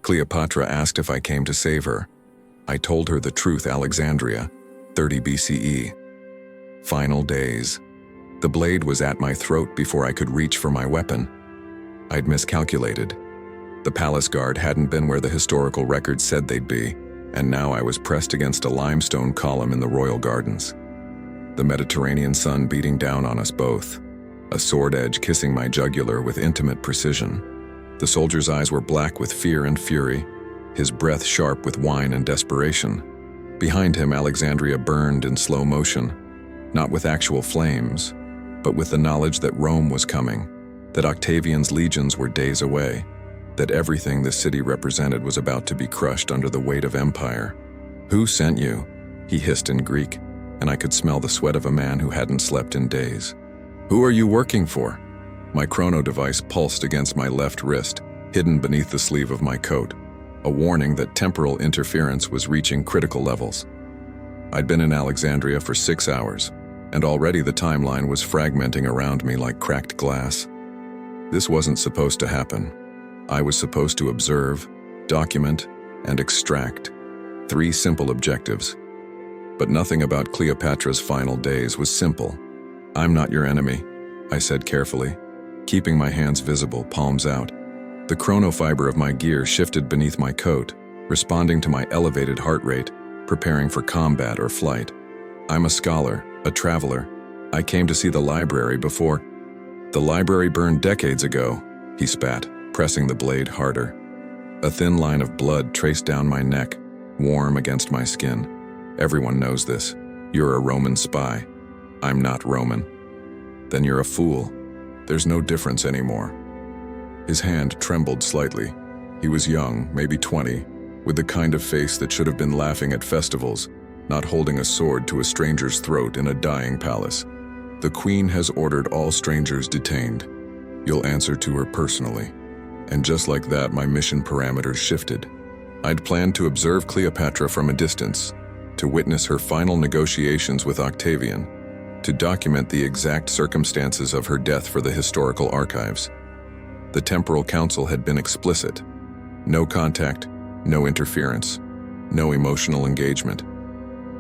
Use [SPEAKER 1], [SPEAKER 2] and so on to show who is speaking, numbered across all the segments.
[SPEAKER 1] Cleopatra asked if I came to save her. I told her the truth. Alexandria, 30 BCE. Final days. The blade was at my throat before I could reach for my weapon. I'd miscalculated. The palace guard hadn't been where the historical records said they'd be, and now I was pressed against a limestone column in the royal gardens. The Mediterranean sun beating down on us both, a sword edge kissing my jugular with intimate precision. The soldier's eyes were black with fear and fury, his breath sharp with wine and desperation. Behind him, Alexandria burned in slow motion, not with actual flames, but with the knowledge that Rome was coming, that Octavian's legions were days away, that everything the city represented was about to be crushed under the weight of empire. "Who sent you?" he hissed in Greek, and I could smell the sweat of a man who hadn't slept in days. "Who are you working for?" My chrono device pulsed against my left wrist, hidden beneath the sleeve of my coat, a warning that temporal interference was reaching critical levels. I'd been in Alexandria for 6 hours, and already the timeline was fragmenting around me like cracked glass. This wasn't supposed to happen. I was supposed to observe, document, and extract. 3 simple objectives. But nothing about Cleopatra's final days was simple. "I'm not your enemy," I said carefully, keeping my hands visible, palms out. The chronofiber of my gear shifted beneath my coat, responding to my elevated heart rate, preparing for combat or flight. "I'm a scholar, a traveler. I came to see the library before." "The library burned decades ago," he spat, pressing the blade harder. A thin line of blood traced down my neck, warm against my skin. "Everyone knows this. You're a Roman spy." "I'm not Roman." "Then you're a fool. There's no difference anymore." His hand trembled slightly. He was young, maybe 20, with the kind of face that should have been laughing at festivals, not holding a sword to a stranger's throat in a dying palace. "The queen has ordered all strangers detained. You'll answer to her personally." And just like that, my mission parameters shifted. I'd planned to observe Cleopatra from a distance, to witness her final negotiations with Octavian, to document the exact circumstances of her death for the historical archives. The temporal council had been explicit. No contact, no interference, no emotional engagement.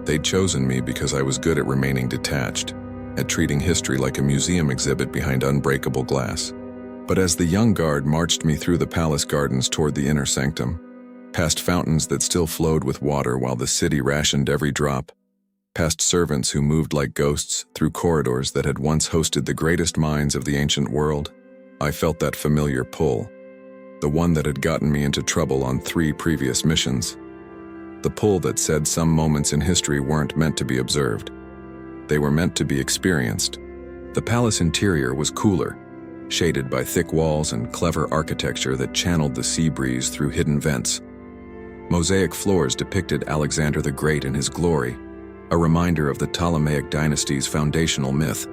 [SPEAKER 1] They'd chosen me because I was good at remaining detached, at treating history like a museum exhibit behind unbreakable glass. But as the young guard marched me through the palace gardens toward the inner sanctum, past fountains that still flowed with water while the city rationed every drop, past servants who moved like ghosts through corridors that had once hosted the greatest minds of the ancient world, I felt that familiar pull, the one that had gotten me into trouble on 3 previous missions. The pull that said some moments in history weren't meant to be observed. They were meant to be experienced. The palace interior was cooler, shaded by thick walls and clever architecture that channeled the sea breeze through hidden vents. Mosaic floors depicted Alexander the Great in his glory, a reminder of the Ptolemaic dynasty's foundational myth.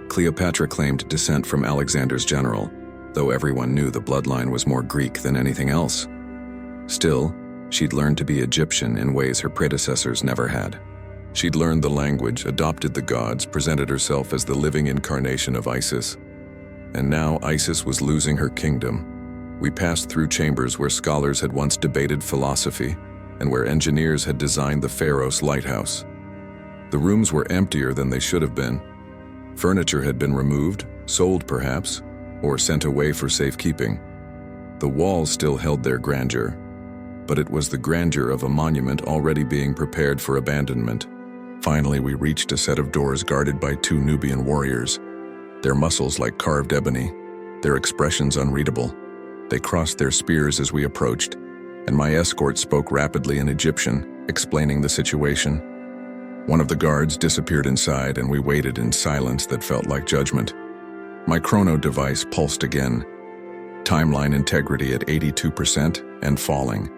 [SPEAKER 1] Cleopatra claimed descent from Alexander's general, though everyone knew the bloodline was more Greek than anything else. Still, she'd learned to be Egyptian in ways her predecessors never had. She'd learned the language, adopted the gods, presented herself as the living incarnation of Isis. And now Isis was losing her kingdom. We passed through chambers where scholars had once debated philosophy and where engineers had designed the Pharos lighthouse. The rooms were emptier than they should have been. Furniture had been removed, sold perhaps, or sent away for safekeeping. The walls still held their grandeur, but it was the grandeur of a monument already being prepared for abandonment. Finally, we reached a set of doors guarded by 2 Nubian warriors, their muscles like carved ebony, their expressions unreadable. They crossed their spears as we approached, and my escort spoke rapidly in Egyptian, explaining the situation. One of the guards disappeared inside, and we waited in silence that felt like judgment. My chrono device pulsed again, timeline integrity at 82% and falling.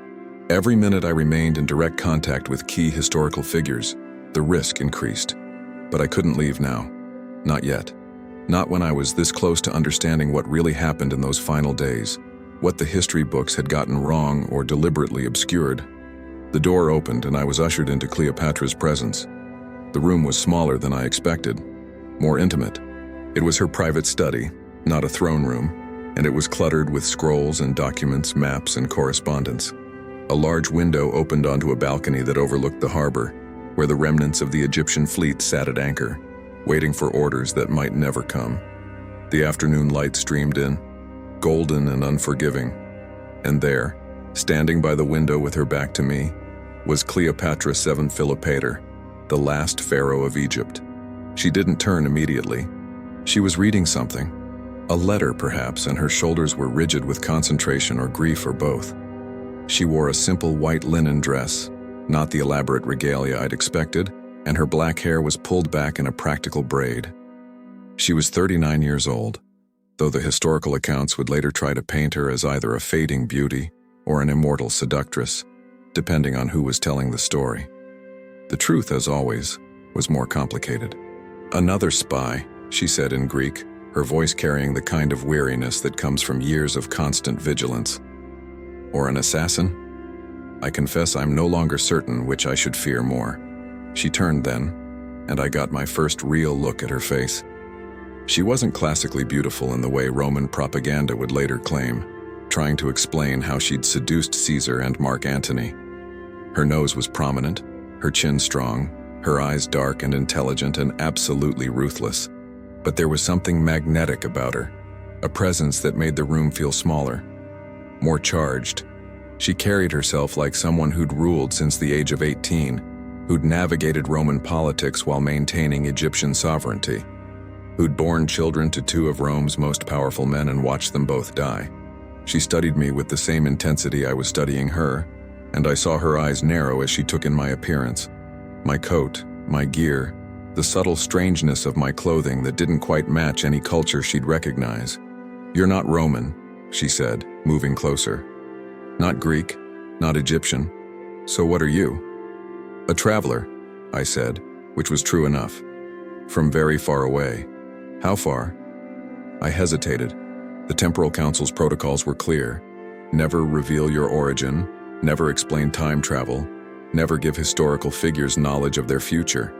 [SPEAKER 1] Every minute I remained in direct contact with key historical figures, the risk increased. But I couldn't leave now. Not yet. Not when I was this close to understanding what really happened in those final days, what the history books had gotten wrong or deliberately obscured. The door opened and I was ushered into Cleopatra's presence. The room was smaller than I expected, more intimate. It was her private study, not a throne room. and it was cluttered with scrolls and documents, maps and correspondence. A large window opened onto a balcony that overlooked the harbor, where the remnants of the Egyptian fleet sat at anchor, waiting for orders that might never come. The afternoon light streamed in, golden and unforgiving, and there, standing by the window with her back to me, was Cleopatra VII Philopator, the last pharaoh of Egypt. She didn't turn immediately. She was reading something, a letter perhaps, and her shoulders were rigid with concentration or grief or both. She wore a simple white linen dress, not the elaborate regalia I'd expected, and her black hair was pulled back in a practical braid. She was 39 years old, though the historical accounts would later try to paint her as either a fading beauty or an immortal seductress, depending on who was telling the story. The truth, as always, was more complicated. "Another spy," she said in Greek, her voice carrying the kind of weariness that comes from years of constant vigilance. "Or an assassin? I confess I'm no longer certain which I should fear more." She turned then, and I got my first real look at her face. She wasn't classically beautiful in the way Roman propaganda would later claim, trying to explain how she'd seduced Caesar and Mark Antony. Her nose was prominent, her chin strong, her eyes dark and intelligent and absolutely ruthless. But there was something magnetic about her, a presence that made the room feel smaller, more charged. She carried herself like someone who'd ruled since the age of 18, who'd navigated Roman politics while maintaining Egyptian sovereignty, who'd borne children to two of Rome's most powerful men and watched them both die. She studied me with the same intensity I was studying her, and I saw her eyes narrow as she took in my appearance, my coat, my gear, the subtle strangeness of my clothing that didn't quite match any culture she'd recognize. "You're not Roman," she said, moving closer. "Not Greek, not Egyptian. So what are you?" "A traveler," I said, which was true enough. "From very far away." "How far?" I hesitated. The Temporal Council's protocols were clear. Never reveal your origin, never explain time travel, never give historical figures knowledge of their future.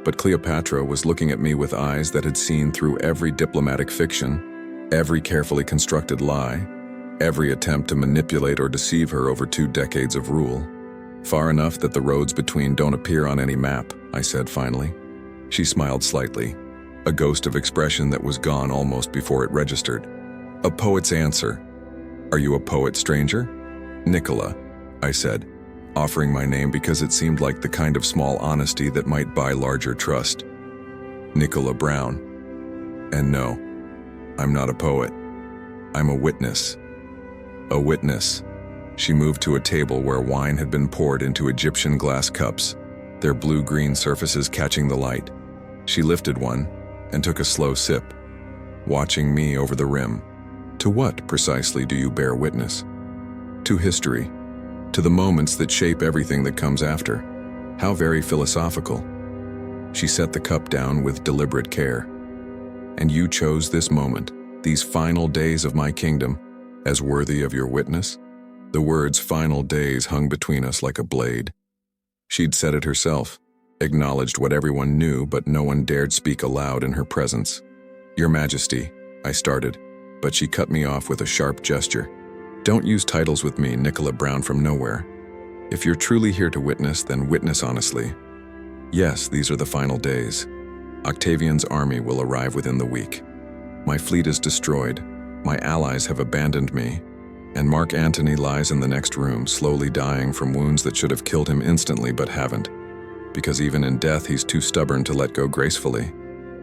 [SPEAKER 1] But Cleopatra was looking at me with eyes that had seen through every diplomatic fiction, every carefully constructed lie, every attempt to manipulate or deceive her over 2 decades of rule. "Far enough that the roads between don't appear on any map," I said finally. She smiled slightly, a ghost of expression that was gone almost before it registered. "A poet's answer. Are you a poet, stranger?" "Nicola," I said, offering my name because it seemed like the kind of small honesty that might buy larger trust. "Nicola Brown. And no, I'm not a poet. I'm a witness." "A witness." She moved to a table where wine had been poured into Egyptian glass cups, their blue-green surfaces catching the light. She lifted one and took a slow sip, watching me over the rim. "To what, precisely, do you bear witness?" "To history. To the moments that shape everything that comes after." How very philosophical. She set the cup down with deliberate care. "And you chose this moment, these final days of my kingdom, as worthy of your witness?" The words "final days" hung between us like a blade. She'd said it herself, acknowledged what everyone knew, but no one dared speak aloud in her presence. "Your Majesty," I started, but she cut me off with a sharp gesture. "Don't use titles with me, Nicola Brown from nowhere. If you're truly here to witness, then witness honestly. Yes, these are the final days. Octavian's army will arrive within the week. My fleet is destroyed, my allies have abandoned me, and Mark Antony lies in the next room, slowly dying from wounds that should have killed him instantly but haven't, because even in death he's too stubborn to let go gracefully."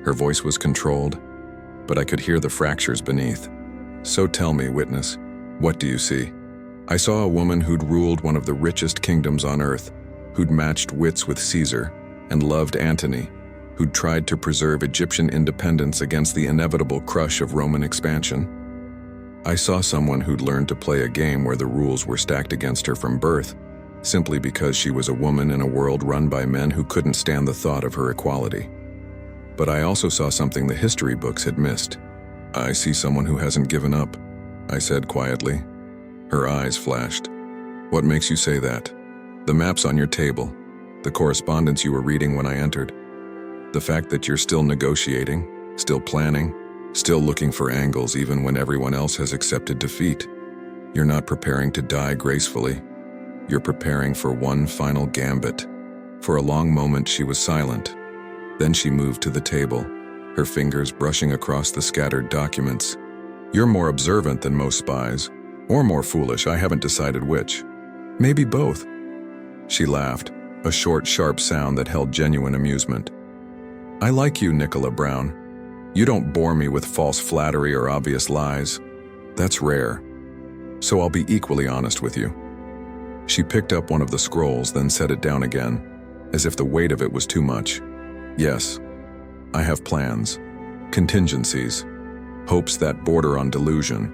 [SPEAKER 1] Her voice was controlled, but I could hear the fractures beneath. "So tell me, witness, what do you see?" "I saw a woman who'd ruled one of the richest kingdoms on earth, who'd matched wits with Caesar and loved Antony, who'd tried to preserve Egyptian independence against the inevitable crush of Roman expansion. I saw someone who'd learned to play a game where the rules were stacked against her from birth, simply because she was a woman in a world run by men who couldn't stand the thought of her equality. But I also saw something the history books had missed. I see someone who hasn't given up," I said quietly. Her eyes flashed. "What makes you say that?" "The maps on your table, the correspondence you were reading when I entered. The fact that you're still negotiating, still planning, still looking for angles even when everyone else has accepted defeat. You're not preparing to die gracefully. You're preparing for one final gambit. For a long moment she was silent. Then she moved to the table, her fingers brushing across the scattered documents. You're more observant than most spies, or more foolish, I haven't decided which. Maybe both. She laughed, a short, sharp sound that held genuine amusement. I like you, Nicola Brown. You don't bore me with false flattery or obvious lies. That's rare. So I'll be equally honest with you. She picked up one of the scrolls, then set it down again, as if the weight of it was too much. Yes, I have plans, contingencies, hopes that border on delusion.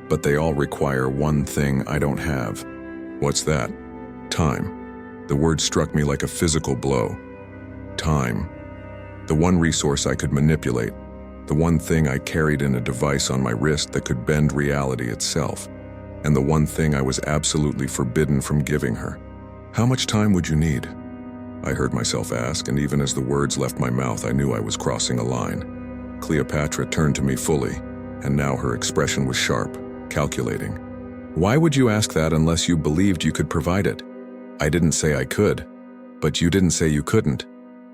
[SPEAKER 1] But they all require one thing I don't have. What's that? Time. The word struck me like a physical blow. Time. The one resource I could manipulate, the one thing I carried in a device on my wrist that could bend reality itself, and the one thing I was absolutely forbidden from giving her. How much time would you need? I heard myself ask, and even as the words left my mouth, I knew I was crossing a line. Cleopatra turned to me fully, and now her expression was sharp, calculating. Why would you ask that unless you believed you could provide it? I didn't say I could, but you didn't say you couldn't.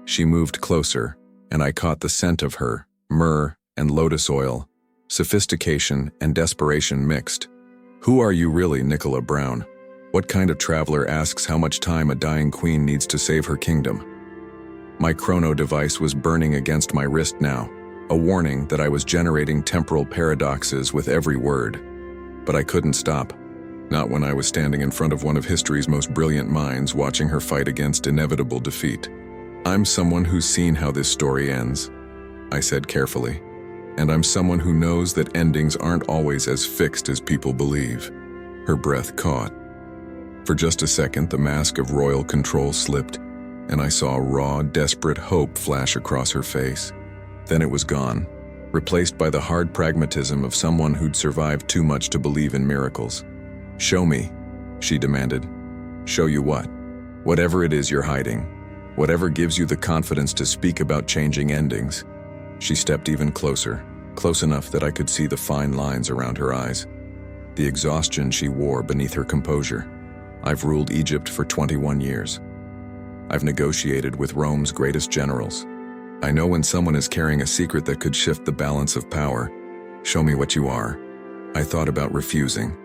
[SPEAKER 1] She moved closer, and I caught the scent of her, myrrh and lotus oil, sophistication and desperation mixed. Who are you really, Nicola Brown? What kind of traveler asks how much time a dying queen needs to save her kingdom? My chrono device was burning against my wrist now, a warning that I was generating temporal paradoxes with every word. But I couldn't stop, not when I was standing in front of one of history's most brilliant minds watching her fight against inevitable defeat. I'm someone who's seen how this story ends, I said carefully, and I'm someone who knows that endings aren't always as fixed as people believe. Her breath caught. For just a second, the mask of royal control slipped, and I saw raw, desperate hope flash across her face. Then it was gone, replaced by the hard pragmatism of someone who'd survived too much to believe in miracles. Show me, she demanded. Show you what? Whatever it is you're hiding. Whatever gives you the confidence to speak about changing endings. She stepped even closer, close enough that I could see the fine lines around her eyes, the exhaustion she wore beneath her composure. I've ruled Egypt for 21 years. I've negotiated with Rome's greatest generals. I know when someone is carrying a secret that could shift the balance of power. Show me what you are. I thought about refusing.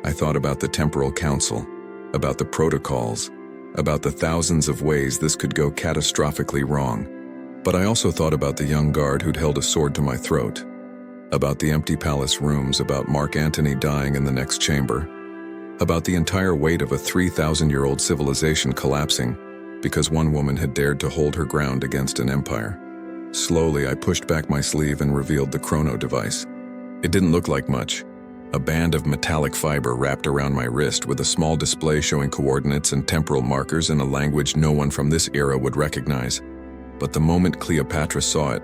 [SPEAKER 1] I thought about the temporal council, about the protocols, about the thousands of ways this could go catastrophically wrong. But I also thought about the young guard who'd held a sword to my throat, about the empty palace rooms, about Mark Antony dying in the next chamber, about the entire weight of a 3,000-year-old civilization collapsing because one woman had dared to hold her ground against an empire. Slowly, I pushed back my sleeve and revealed the chrono device. It didn't look like much. A band of metallic fiber wrapped around my wrist with a small display showing coordinates and temporal markers in a language no one from this era would recognize. But the moment Cleopatra saw it,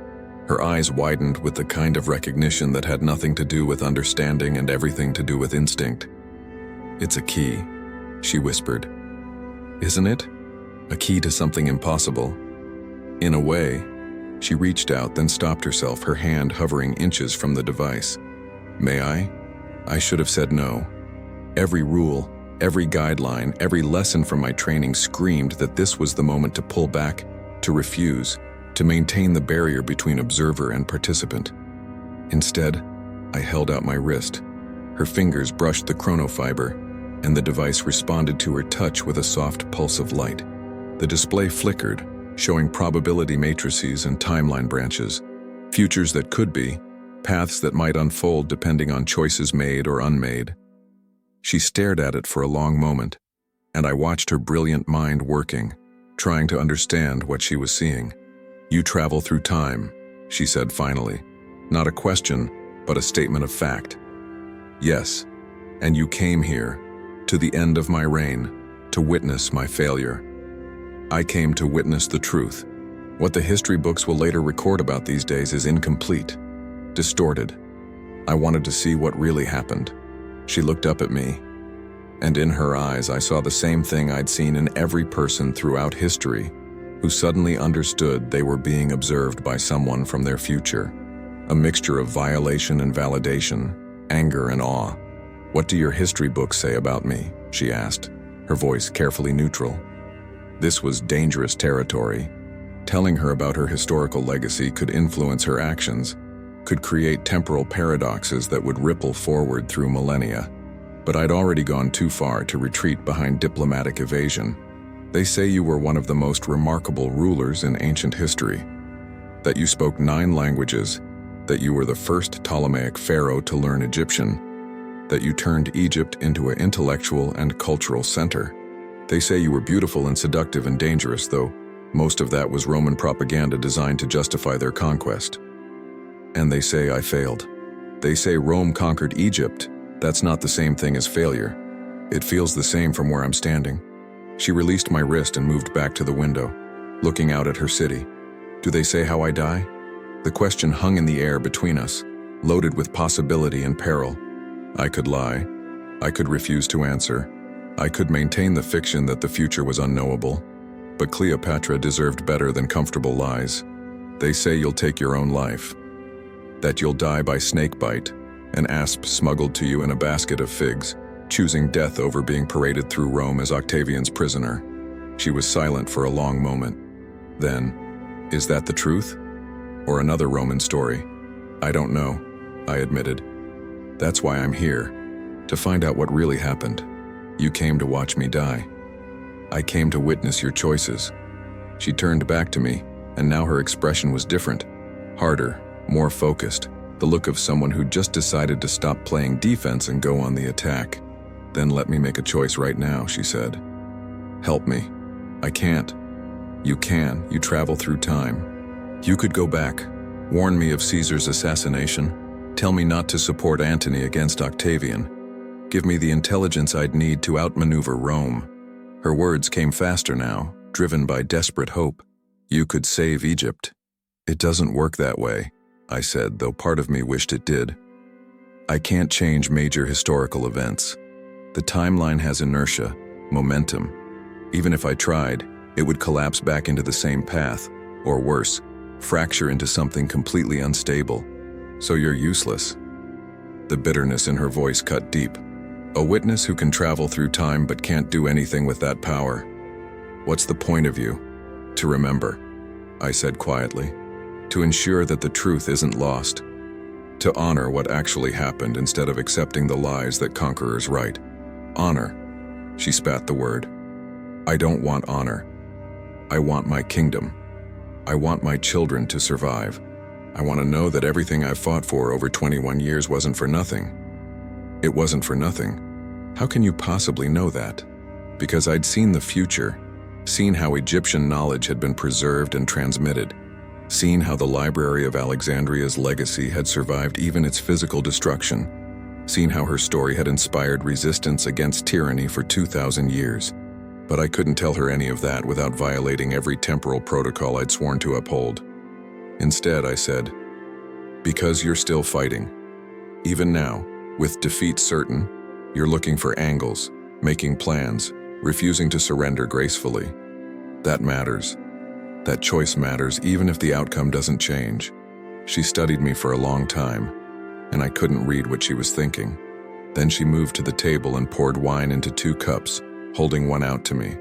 [SPEAKER 1] her eyes widened with the kind of recognition that had nothing to do with understanding and everything to do with instinct. It's a key, she whispered. Isn't it? A key to something impossible. In a way. She reached out, then stopped herself, her hand hovering inches from the device. May I? I should have said no. Every rule, every guideline, every lesson from my training screamed that this was the moment to pull back, to refuse, to maintain the barrier between observer and participant. Instead, I held out my wrist. Her fingers brushed the chronofiber, and the device responded to her touch with a soft pulse of light. The display flickered, showing probability matrices and timeline branches, futures that could be, paths that might unfold depending on choices made or unmade. She stared at it for a long moment, and I watched her brilliant mind working, trying to understand what she was seeing. You travel through time, she said finally. Not a question, but a statement of fact. Yes, and you came here, to the end of my reign, to witness my failure. I came to witness the truth. What the history books will later record about these days is incomplete, distorted. I wanted to see what really happened. She looked up at me, and in her eyes I saw the same thing I'd seen in every person throughout history who suddenly understood they were being observed by someone from their future. a mixture of violation and validation, anger and awe. "What do your history books say about me?" she asked, her voice carefully neutral. This was dangerous territory. Telling her about her historical legacy could influence her actions, could create temporal paradoxes that would ripple forward through millennia. But I'd already gone too far to retreat behind diplomatic evasion. "They say you were one of the most remarkable rulers in ancient history, that you spoke 9 languages, that you were the first Ptolemaic pharaoh to learn Egyptian, that you turned Egypt into an intellectual and cultural center. They say you were beautiful and seductive and dangerous, though most of that was Roman propaganda designed to justify their conquest. And they say I failed. They say Rome conquered Egypt. That's not the same thing as failure. It feels the same from where I'm standing." She released my wrist and moved back to the window, looking out at her city. "Do they say how I die?" The question hung in the air between us, loaded with possibility and peril. I could lie. I could refuse to answer. I could maintain the fiction that the future was unknowable. But Cleopatra deserved better than comfortable lies. "They say you'll take your own life, that you'll die by snakebite, an asp smuggled to you in a basket of figs, choosing death over being paraded through Rome as Octavian's prisoner." She was silent for a long moment. Then, "Is that the truth? Or another Roman story?" "I don't know," I admitted. "That's why I'm here, to find out what really happened. You came to watch me die. I came to witness your choices." She turned back to me, and now her expression was different, harder, more focused, the look of someone who just decided to stop playing defense and go on the attack. "Then let me make a choice right now," she said. "Help me." "I can't." "You can. You travel through time. You could go back, warn me of Caesar's assassination, tell me not to support Antony against Octavian, give me the intelligence I'd need to outmaneuver Rome." Her words came faster now, driven by desperate hope. "You could save Egypt." "It doesn't work that way," I said, though part of me wished it did. "I can't change major historical events. The timeline has inertia, momentum. Even if I tried, it would collapse back into the same path, or worse, fracture into something completely unstable. So you're useless." The bitterness in her voice cut deep. "A witness who can travel through time but can't do anything with that power. What's the point of you?" "To remember," I said quietly. "To ensure that the truth isn't lost. To honor what actually happened instead of accepting the lies that conquerors write." "Honor," she spat the word. "I don't want honor. I want my kingdom. I want my children to survive. I want to know that everything I've fought for over 21 years wasn't for nothing." "It wasn't for nothing. How can you possibly know that?" "Because I'd seen the future, seen how Egyptian knowledge had been preserved and transmitted, seen how the Library of Alexandria's legacy had survived even its physical destruction, seen how her story had inspired resistance against tyranny for 2,000 years. But I couldn't tell her any of that without violating every temporal protocol I'd sworn to uphold. Instead, I said, "Because you're still fighting. Even now, with defeat certain, you're looking for angles, making plans, refusing to surrender gracefully. That matters. That choice matters even if the outcome doesn't change." She studied me for a long time, and I couldn't read what she was thinking. Then she moved to the table and poured wine into 2 cups, holding one out to me.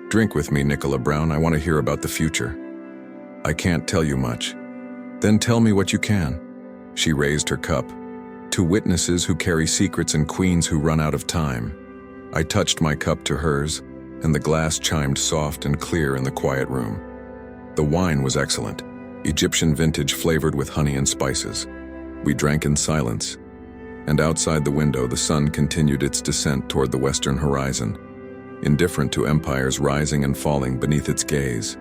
[SPEAKER 1] "Drink with me, Nicola Brown. I want to hear about the future." "I can't tell you much." "Then tell me what you can." She raised her cup. "To witnesses who carry secrets and queens who run out of time." I touched my cup to hers, and the glass chimed soft and clear in the quiet room. The wine was excellent, Egyptian vintage flavored with honey and spices. We drank in silence, and outside the window the sun continued its descent toward the western horizon, indifferent to empires rising and falling beneath its gaze.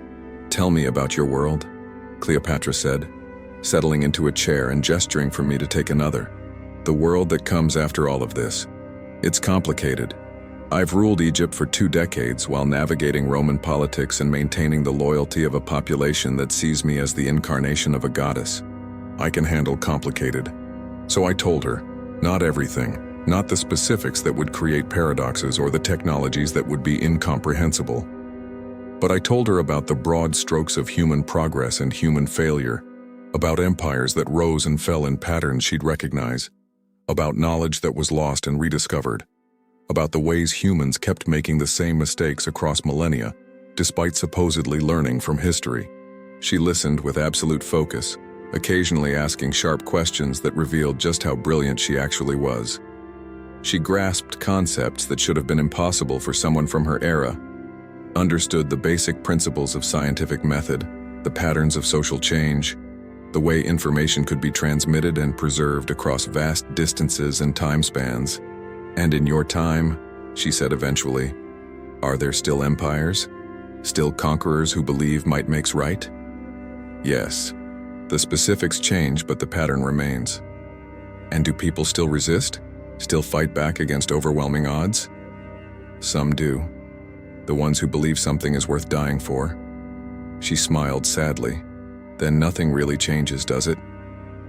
[SPEAKER 1] "Tell me about your world," Cleopatra said, settling into a chair and gesturing for me to take another. "The world that comes after all of this. It's complicated. I've ruled Egypt for 2 decades while navigating Roman politics and maintaining the loyalty of a population that sees me as the incarnation of a goddess. I can handle complicated." So I told her, not everything, not the specifics that would create paradoxes or the technologies that would be incomprehensible. But I told her about the broad strokes of human progress and human failure, about empires that rose and fell in patterns she'd recognize, about knowledge that was lost and rediscovered, about the ways humans kept making the same mistakes across millennia, despite supposedly learning from history. She listened with absolute focus, occasionally asking sharp questions that revealed just how brilliant she actually was. She grasped concepts that should have been impossible for someone from her era, understood the basic principles of scientific method, the patterns of social change, the way information could be transmitted and preserved across vast distances and time spans. And in your time, she said eventually, are there still empires? Still conquerors who believe might makes right? Yes. The specifics change, but the pattern remains. And do people still resist? Still fight back against overwhelming odds? Some do. The ones who believe something is worth dying for. She smiled sadly. Then nothing really changes, does it?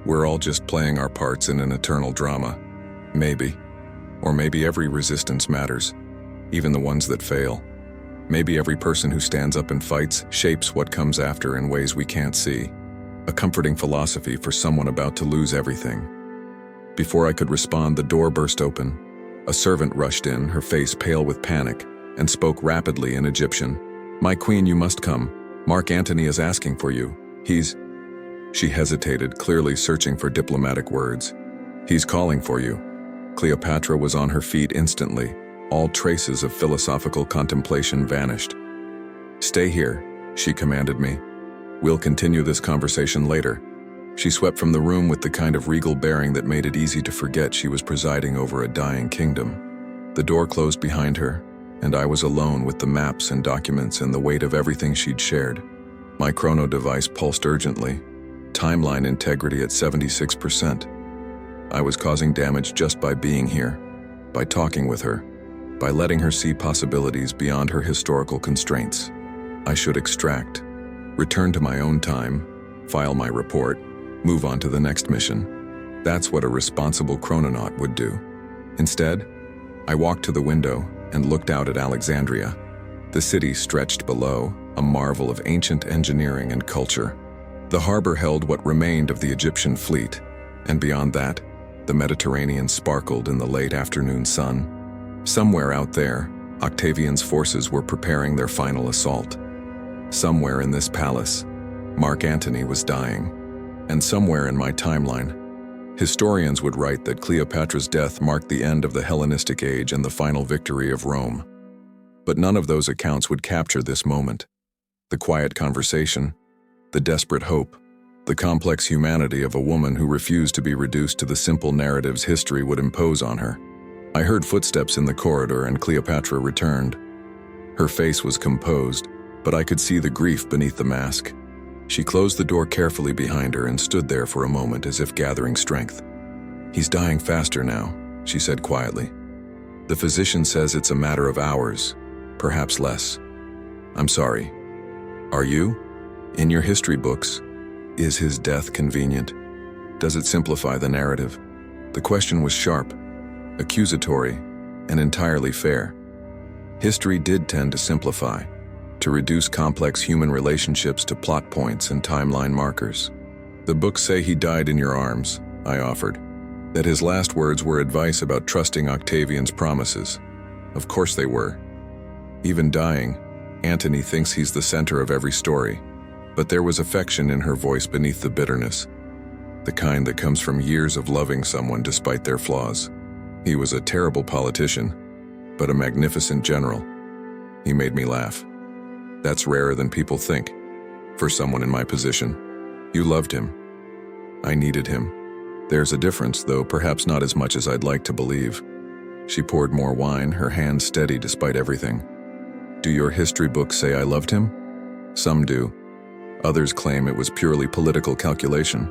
[SPEAKER 1] We're all just playing our parts in an eternal drama. Maybe. Or maybe every resistance matters, even the ones that fail. Maybe every person who stands up and fights shapes what comes after in ways we can't see. A comforting philosophy for someone about to lose everything. Before I could respond, the door burst open. A servant rushed in, her face pale with panic, and spoke rapidly in Egyptian. "My queen, you must come. Mark Antony is asking for you. He's..." She hesitated, clearly searching for diplomatic words. "He's calling for you." Cleopatra was on her feet instantly. All traces of philosophical contemplation vanished. "Stay here," she commanded me. "We'll continue this conversation later." She swept from the room with the kind of regal bearing that made it easy to forget she was presiding over a dying kingdom. The door closed behind her, and I was alone with the maps and documents and the weight of everything she'd shared. My chrono device pulsed urgently, timeline integrity at 76%. I was causing damage just by being here, by talking with her, by letting her see possibilities beyond her historical constraints. I should extract, return to my own time, file my report, move on to the next mission. That's what a responsible chrononaut would do. Instead, I walked to the window and looked out at Alexandria. The city stretched below, a marvel of ancient engineering and culture. The harbor held what remained of the Egyptian fleet, and beyond that, the Mediterranean sparkled in the late afternoon sun. Somewhere out there, Octavian's forces were preparing their final assault. Somewhere in this palace, Mark Antony was dying. And somewhere in my timeline, historians would write that Cleopatra's death marked the end of the Hellenistic Age and the final victory of Rome. But none of those accounts would capture this moment. The quiet conversation, the desperate hope, the complex humanity of a woman who refused to be reduced to the simple narratives history would impose on her. I heard footsteps in the corridor and Cleopatra returned. Her face was composed, but I could see the grief beneath the mask. She closed the door carefully behind her and stood there for a moment as if gathering strength. "He's dying faster now," she said quietly. "The physician says it's a matter of hours, perhaps less. I'm sorry. Are you? In your history books, is his death convenient? Does it simplify the narrative?" The question was sharp, accusatory, and entirely fair. History did tend to simplify, to reduce complex human relationships to plot points and timeline markers. "The books say he died in your arms," I offered. "That his last words were advice about trusting Octavian's promises. Of course they were. Even dying, Antony thinks he's the center of every story." But there was affection in her voice beneath the bitterness, the kind that comes from years of loving someone despite their flaws. "He was a terrible politician, but a magnificent general." He made me laugh. "That's rarer than people think, for someone in my position. You loved him. I needed him. There's a difference, though perhaps not as much as I'd like to believe." She poured more wine, her hand steady despite everything. "Do your history books say I loved him?" "Some do. Others claim it was purely political calculation.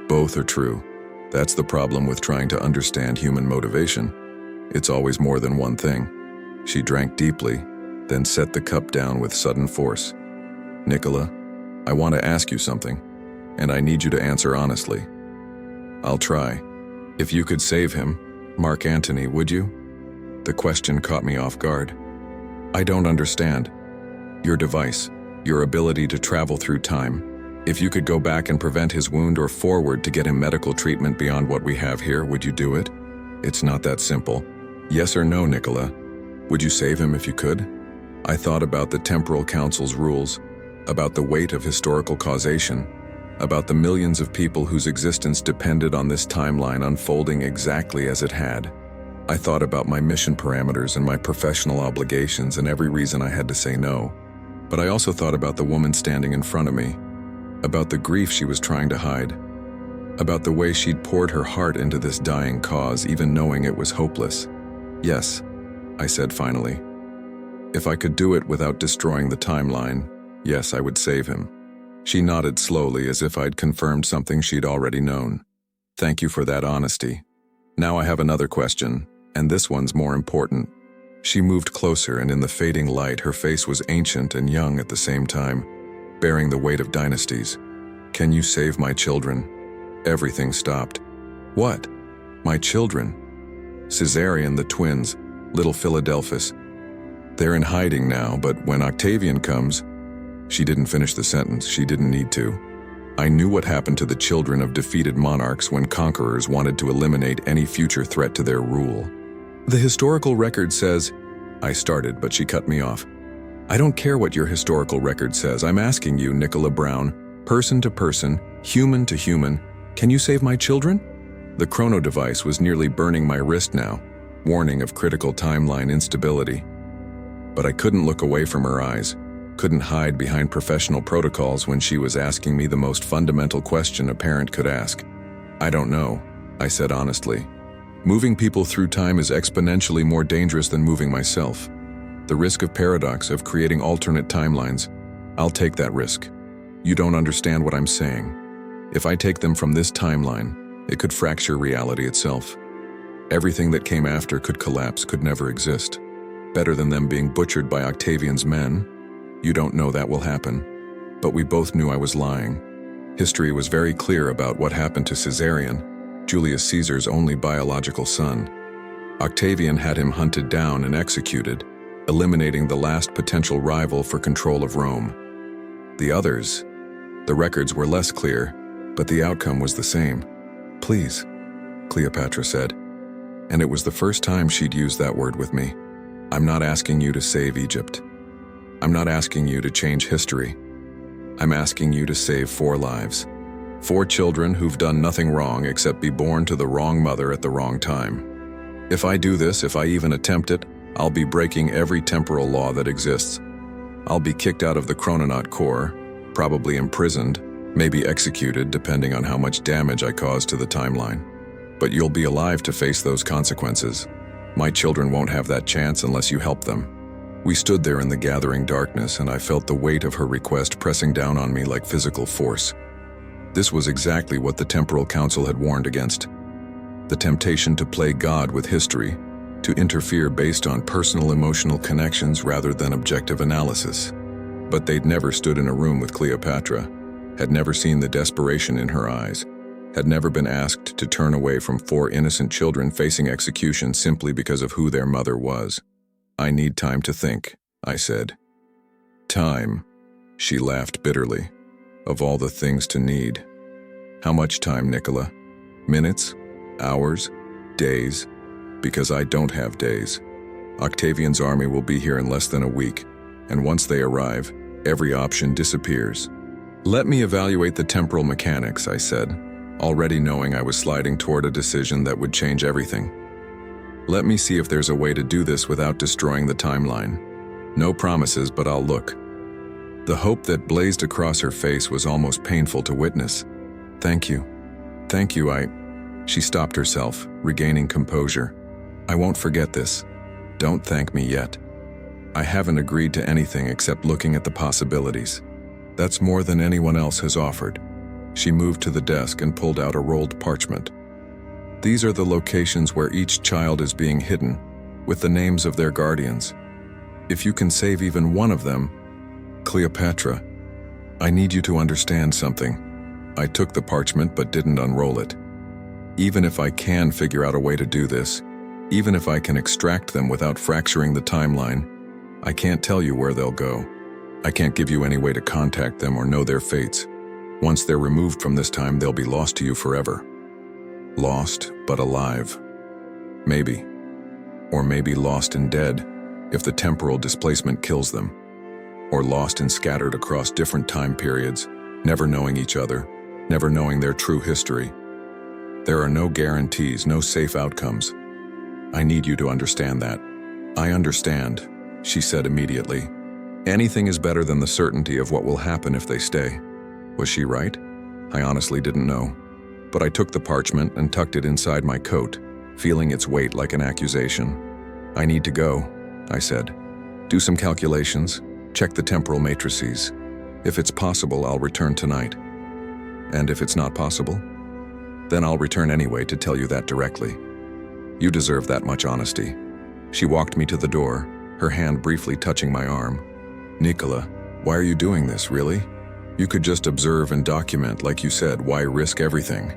[SPEAKER 1] Both are true. That's the problem with trying to understand human motivation. It's always more than one thing." She drank deeply, then set the cup down with sudden force. "Nicola, I want to ask you something, and I need you to answer honestly." "I'll try. If you could save him, Mark Antony, would you?" The question caught me off guard. "I don't understand. Your device, your ability to travel through time, If you could go back and prevent his wound or forward to get him medical treatment beyond what we have here, would you do it? It's not that simple. Yes or no, Nicola? Would you save him if you could? I thought about the Temporal Council's rules, about the weight of historical causation, about the millions of people whose existence depended on this timeline unfolding exactly as it had. I thought about my mission parameters and my professional obligations and every reason I had to say no. But I also thought about the woman standing in front of me, about the grief she was trying to hide, about the way she'd poured her heart into this dying cause, even knowing it was hopeless. Yes, I said finally. If I could do it without destroying the timeline, yes, I would save him. She nodded slowly as if I'd confirmed something she'd already known. Thank you for that honesty. Now I have another question, and this one's more important. She moved closer, and in the fading light, her face was ancient and young at the same time, bearing the weight of dynasties. Can you save my children? Everything stopped. What? My children? Caesarion, the twins, little Philadelphus. They're in hiding now, but when Octavian comes... She didn't finish the sentence. She didn't need to. I knew what happened to the children of defeated monarchs when conquerors wanted to eliminate any future threat to their rule. The historical record says... I started, but she cut me off. I don't care what your historical record says. I'm asking you, Nicola Brown, person to person, human to human, can you save my children? The chrono device was nearly burning my wrist now, warning of critical timeline instability. But I couldn't look away from her eyes, couldn't hide behind professional protocols when she was asking me the most fundamental question a parent could ask. I don't know, I said honestly. Moving people through time is exponentially more dangerous than moving myself. The risk of paradox, of creating alternate timelines, I'll take that risk. You don't understand what I'm saying. If I take them from this timeline, it could fracture reality itself. Everything that came after could collapse, could never exist. Better than them being butchered by Octavian's men. You don't know that will happen. But we both knew I was lying. History was very clear about what happened to Caesarion, Julius Caesar's only biological son. Octavian had him hunted down and executed, eliminating the last potential rival for control of Rome. The others, the records were less clear, but the outcome was the same. Please, Cleopatra said. And it was the first time she'd used that word with me. I'm not asking you to save Egypt. I'm not asking you to change history. I'm asking you to save 4 lives. 4 children who've done nothing wrong except be born to the wrong mother at the wrong time. If I do this, if I even attempt it, I'll be breaking every temporal law that exists. I'll be kicked out of the Chrononaut Corps, probably imprisoned, maybe executed depending on how much damage I cause to the timeline. But you'll be alive to face those consequences. My children won't have that chance unless you help them. We stood there in the gathering darkness, and I felt the weight of her request pressing down on me like physical force. This was exactly what the Temporal Council had warned against. The temptation to play God with history, to interfere based on personal emotional connections rather than objective analysis. But they'd never stood in a room with Cleopatra, had never seen the desperation in her eyes, had never been asked to turn away from 4 innocent children facing execution simply because of who their mother was. I need time to think, I said. Time, she laughed bitterly. Of all the things to need. How much time, Nicola? Minutes? Hours? Days? Because I don't have days. Octavian's army will be here in less than a week, and once they arrive, every option disappears. Let me evaluate the temporal mechanics, I said, already knowing I was sliding toward a decision that would change everything. Let me see if there's a way to do this without destroying the timeline. No promises, but I'll look. The hope that blazed across her face was almost painful to witness. Thank you. Thank you, She stopped herself, regaining composure. I won't forget this. Don't thank me yet. I haven't agreed to anything except looking at the possibilities. That's more than anyone else has offered. She moved to the desk and pulled out a rolled parchment. These are the locations where each child is being hidden, with the names of their guardians. If you can save even one of them, Cleopatra, I need you to understand something. I took the parchment but didn't unroll it. Even if I can figure out a way to do this, even if I can extract them without fracturing the timeline, I can't tell you where they'll go. I can't give you any way to contact them or know their fates. Once they're removed from this time, they'll be lost to you forever. Lost, but alive. Maybe. Or maybe lost and dead, if the temporal displacement kills them. Or lost and scattered across different time periods, never knowing each other, never knowing their true history. There are no guarantees, no safe outcomes. I need you to understand that. I understand, she said immediately. Anything is better than the certainty of what will happen if they stay. Was she right? I honestly didn't know. But I took the parchment and tucked it inside my coat, feeling its weight like an accusation. I need to go, I said. Do some calculations, check the temporal matrices. If it's possible, I'll return tonight. And if it's not possible, then I'll return anyway to tell you that directly. You deserve that much honesty. She walked me to the door, her hand briefly touching my arm. Nicola, why are you doing this, really? You could just observe and document, like you said. Why risk everything?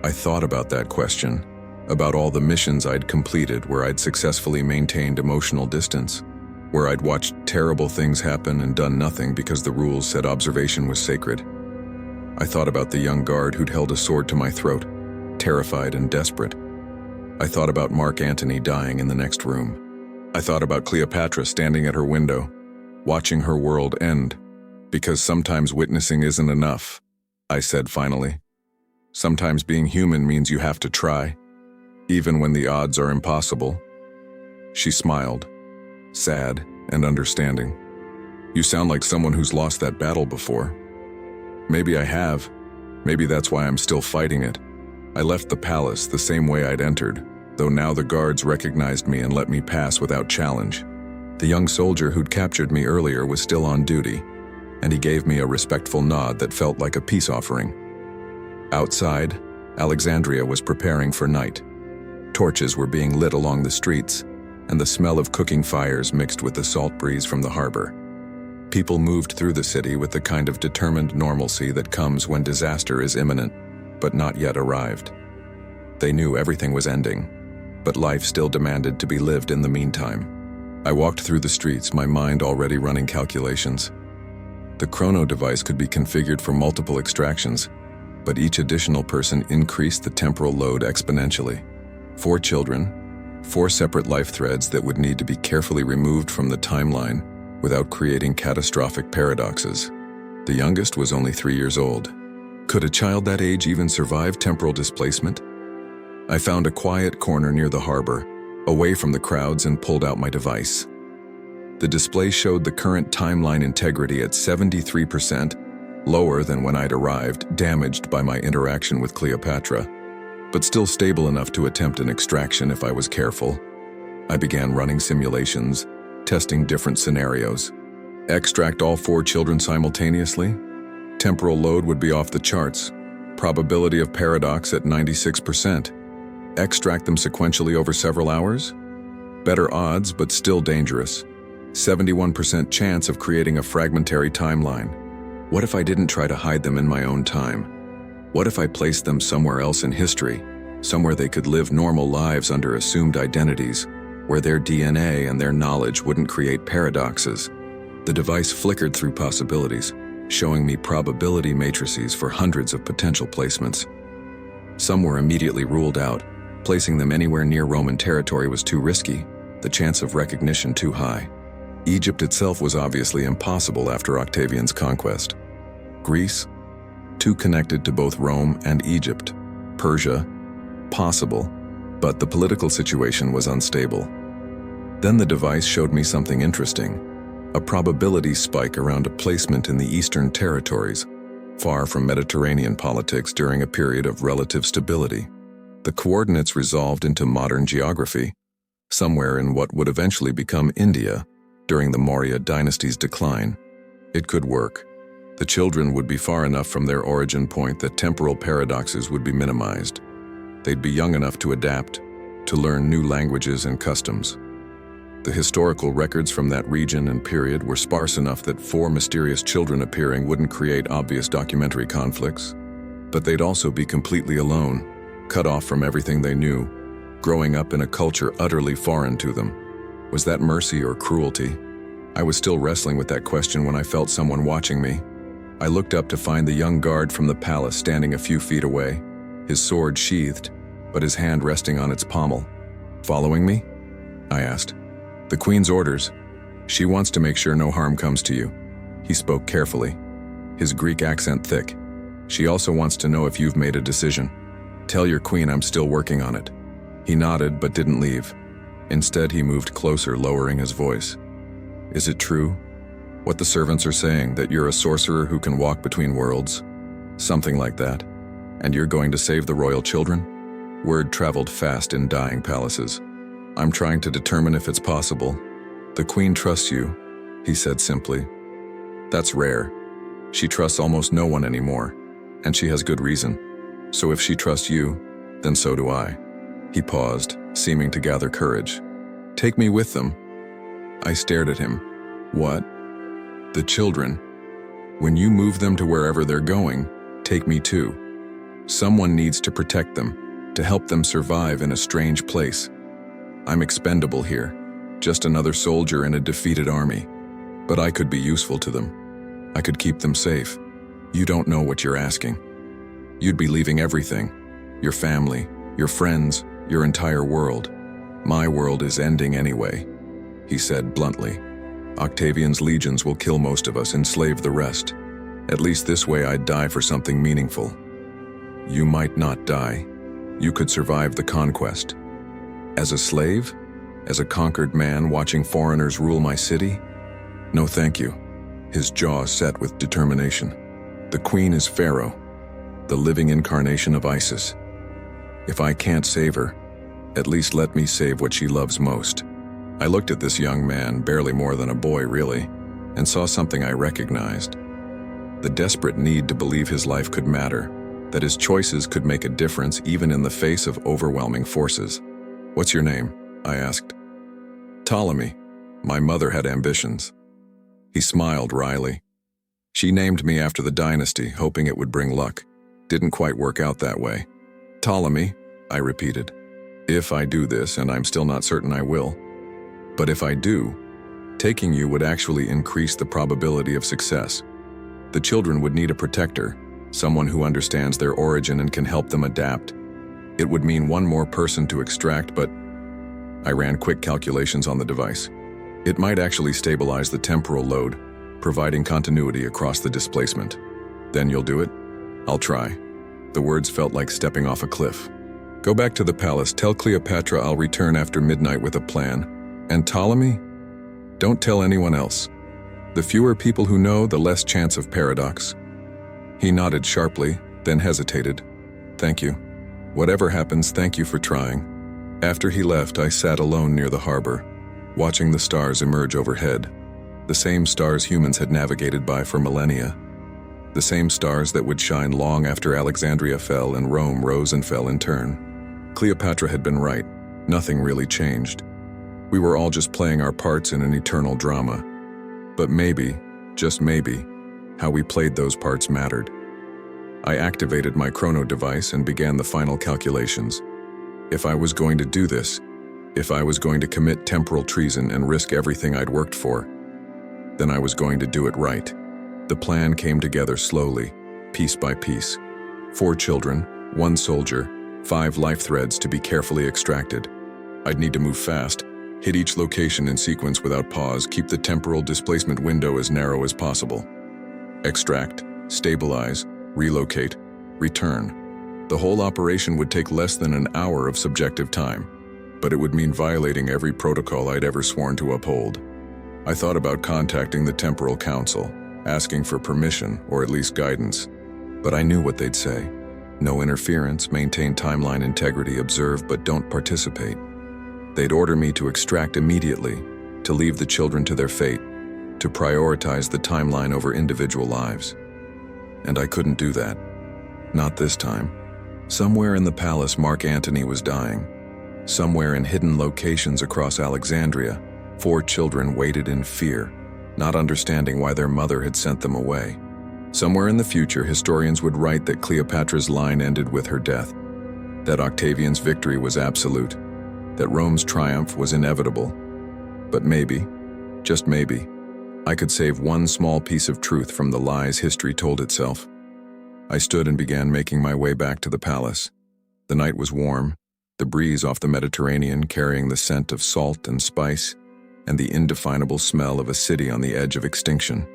[SPEAKER 1] I thought about that question, about all the missions I'd completed where I'd successfully maintained emotional distance, where I'd watched terrible things happen and done nothing because the rules said observation was sacred. I thought about the young guard who'd held a sword to my throat, terrified and desperate. I thought about Mark Antony dying in the next room. I thought about Cleopatra standing at her window, watching her world end, because sometimes witnessing isn't enough, I said finally. Sometimes being human means you have to try, even when the odds are impossible. She smiled, sad and understanding. You sound like someone who's lost that battle before. Maybe I have. Maybe that's why I'm still fighting it. I left the palace the same way I'd entered, though now the guards recognized me and let me pass without challenge. The young soldier who'd captured me earlier was still on duty, and he gave me a respectful nod that felt like a peace offering. Outside, Alexandria was preparing for night. Torches were being lit along the streets, and the smell of cooking fires mixed with the salt breeze from the harbor. People moved through the city with the kind of determined normalcy that comes when disaster is imminent, but not yet arrived. They knew everything was ending, but life still demanded to be lived in the meantime. I walked through the streets, my mind already running calculations. The chrono device could be configured for multiple extractions, but each additional person increased the temporal load exponentially. 4 children, 4 separate life threads that would need to be carefully removed from the timeline without creating catastrophic paradoxes. The youngest was only 3 years old. Could a child that age even survive temporal displacement? I found a quiet corner near the harbor, away from the crowds, and pulled out my device. The display showed the current timeline integrity at 73%, lower than when I'd arrived, damaged by my interaction with Cleopatra, but still stable enough to attempt an extraction if I was careful. I began running simulations, testing different scenarios. Extract all 4 children simultaneously? Temporal load would be off the charts. Probability of paradox at 96%. Extract them sequentially over several hours? Better odds, but still dangerous. 71% chance of creating a fragmentary timeline. What if I didn't try to hide them in my own time? What if I placed them somewhere else in history, somewhere they could live normal lives under assumed identities, where their DNA and their knowledge wouldn't create paradoxes? The device flickered through possibilities, showing me probability matrices for hundreds of potential placements. Some were immediately ruled out. Placing them anywhere near Roman territory was too risky, the chance of recognition too high. Egypt itself was obviously impossible after Octavian's conquest. Greece, too connected to both Rome and Egypt. Persia, possible, but the political situation was unstable. Then the device showed me something interesting, a probability spike around a placement in the Eastern territories, far from Mediterranean politics during a period of relative stability. The coordinates resolved into modern geography, somewhere in what would eventually become India during the Maurya dynasty's decline. It could work. The children would be far enough from their origin point that temporal paradoxes would be minimized. They'd be young enough to adapt, to learn new languages and customs. The historical records from that region and period were sparse enough that 4 mysterious children appearing wouldn't create obvious documentary conflicts. But they'd also be completely alone, cut off from everything they knew, growing up in a culture utterly foreign to them. Was that mercy or cruelty? I was still wrestling with that question when I felt someone watching me. I looked up to find the young guard from the palace standing a few feet away, his sword sheathed, but his hand resting on its pommel. "Following me?" I asked. "The Queen's orders. She wants to make sure no harm comes to you." He spoke carefully, his Greek accent thick. "She also wants to know if you've made a decision. Tell your queen I'm still working on it." He nodded but didn't leave. Instead, he moved closer, lowering his voice. "Is it true? What the servants are saying, that you're a sorcerer who can walk between worlds? Something like that. And you're going to save the royal children?" Word traveled fast in dying palaces. "I'm trying to determine if it's possible. The Queen trusts you," he said simply. "That's rare. She trusts almost no one anymore, and she has good reason. So if she trusts you, then so do I." He paused, seeming to gather courage. "Take me with them." I stared at him. "What?" "The children. When you move them to wherever they're going, take me too. Someone needs to protect them, to help them survive in a strange place. I'm expendable here, just another soldier in a defeated army. But I could be useful to them. I could keep them safe. You don't know what you're asking. You'd be leaving everything. Your family, your friends, your entire world. My world is ending anyway," he said bluntly. "Octavian's legions will kill most of us, enslave the rest. At least this way I'd die for something meaningful." "You might not die. You could survive the conquest." "As a slave? As a conquered man watching foreigners rule my city? No thank you." His jaw set with determination. "The Queen is Pharaoh, the living incarnation of Isis. If I can't save her, at least let me save what she loves most." I looked at this young man, barely more than a boy really, and saw something I recognized. The desperate need to believe his life could matter, that his choices could make a difference even in the face of overwhelming forces. "What's your name?" I asked. "Ptolemy. My mother had ambitions." He smiled wryly. "She named me after the dynasty, hoping it would bring luck. Didn't quite work out that way." "Ptolemy," I repeated. "If I do this, and I'm still not certain I will. But if I do, taking you would actually increase the probability of success. The children would need a protector, someone who understands their origin and can help them adapt. It would mean one more person to extract, but..." I ran quick calculations on the device. "It might actually stabilize the temporal load, providing continuity across the displacement." "Then you'll do it?" "I'll try." The words felt like stepping off a cliff. "Go back to the palace, tell Cleopatra I'll return after midnight with a plan. And Ptolemy? Don't tell anyone else. The fewer people who know, the less chance of paradox." He nodded sharply, then hesitated. "Thank you. Whatever happens, thank you for trying." After he left, I sat alone near the harbor, watching the stars emerge overhead. The same stars humans had navigated by for millennia. The same stars that would shine long after Alexandria fell and Rome rose and fell in turn. Cleopatra had been right. Nothing really changed. We were all just playing our parts in an eternal drama. But maybe, just maybe, how we played those parts mattered. I activated my chrono device and began the final calculations. If I was going to do this, if I was going to commit temporal treason and risk everything I'd worked for, then I was going to do it right. The plan came together slowly, piece by piece. 4 children, 1 soldier, 5 life threads to be carefully extracted. I'd need to move fast, hit each location in sequence without pause, keep the temporal displacement window as narrow as possible. Extract, stabilize, relocate, return. The whole operation would take less than an hour of subjective time, but it would mean violating every protocol I'd ever sworn to uphold. I thought about contacting the Temporal Council, asking for permission or at least guidance, but I knew what they'd say. No interference, maintain timeline integrity, observe but don't participate. They'd order me to extract immediately, to leave the children to their fate, to prioritize the timeline over individual lives. And I couldn't do that. Not this time. Somewhere in the palace, Mark Antony was dying. Somewhere in hidden locations across Alexandria, 4 children waited in fear, not understanding why their mother had sent them away. Somewhere in the future, historians would write that Cleopatra's line ended with her death, that Octavian's victory was absolute, that Rome's triumph was inevitable. But maybe, just maybe, I could save one small piece of truth from the lies history told itself. I stood and began making my way back to the palace. The night was warm, the breeze off the Mediterranean carrying the scent of salt and spice, and the indefinable smell of a city on the edge of extinction.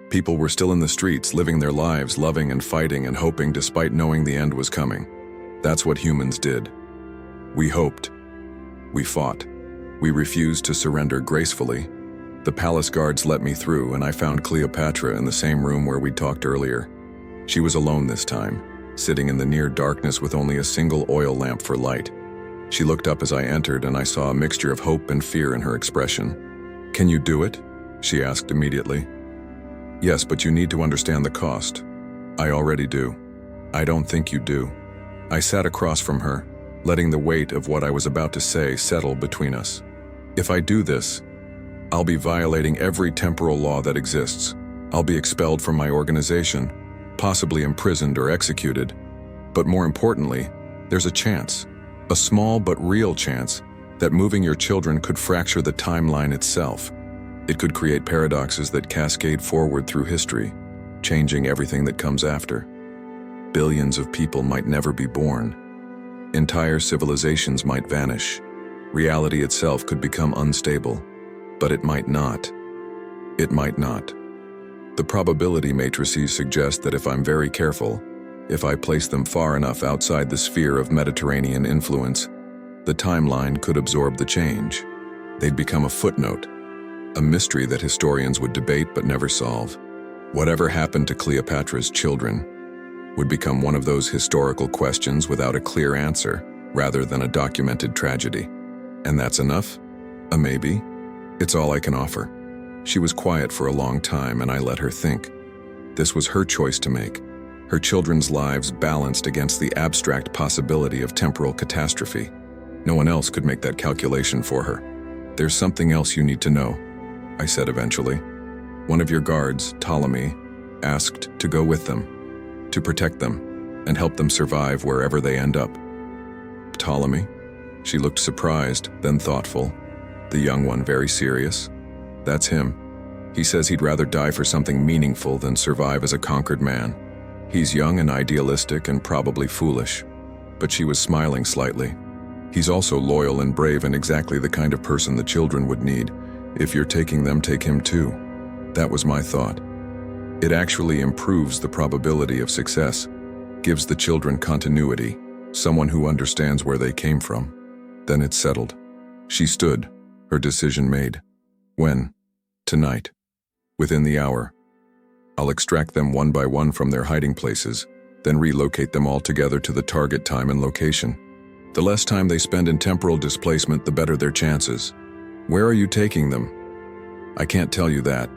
[SPEAKER 1] People were still in the streets, living their lives, loving and fighting and hoping despite knowing the end was coming. That's what humans did. We hoped. We fought. We refused to surrender gracefully. The palace guards let me through, and I found Cleopatra in the same room where we'd talked earlier. She was alone this time, sitting in the near darkness with only a single oil lamp for light. She looked up as I entered, and I saw a mixture of hope and fear in her expression. "Can you do it?" she asked immediately. "Yes, but you need to understand the cost." "I already do." "I don't think you do." I sat across from her, letting the weight of what I was about to say settle between us. "If I do this, I'll be violating every temporal law that exists. I'll be expelled from my organization, possibly imprisoned or executed. But more importantly, there's a chance, a small but real chance, that moving your children could fracture the timeline itself. It could create paradoxes that cascade forward through history, changing everything that comes after. Billions of people might never be born. Entire civilizations might vanish. Reality itself could become unstable. But it might not. It might not. The probability matrices suggest that if I'm very careful, if I place them far enough outside the sphere of Mediterranean influence, the timeline could absorb the change. They'd become a footnote, a mystery that historians would debate but never solve. Whatever happened to Cleopatra's children would become one of those historical questions without a clear answer, rather than a documented tragedy. And that's enough? A maybe? It's all I can offer. She was quiet for a long time, and I let her think. This was her choice to make. Her children's lives balanced against the abstract possibility of temporal catastrophe. No one else could make that calculation for her. "There's something else you need to know," I said eventually. "One of your guards, Ptolemy, asked to go with them, to protect them, and help them survive wherever they end up." "Ptolemy?" She looked surprised, then thoughtful. The young one very serious. "That's him. He says he'd rather die for something meaningful than survive as a conquered man. He's young and idealistic and probably foolish." But she was smiling slightly. "He's also loyal and brave and exactly the kind of person the children would need. If you're taking them, take him too." That was my thought. It actually improves the probability of success, gives the children continuity, someone who understands where they came from. Then it's settled. She stood, her decision made. "When?" "Tonight. Within the hour. I'll extract them one by one from their hiding places, then relocate them all together to the target time and location. The less time they spend in temporal displacement, the better their chances." "Where are you taking them?" "I can't tell you that.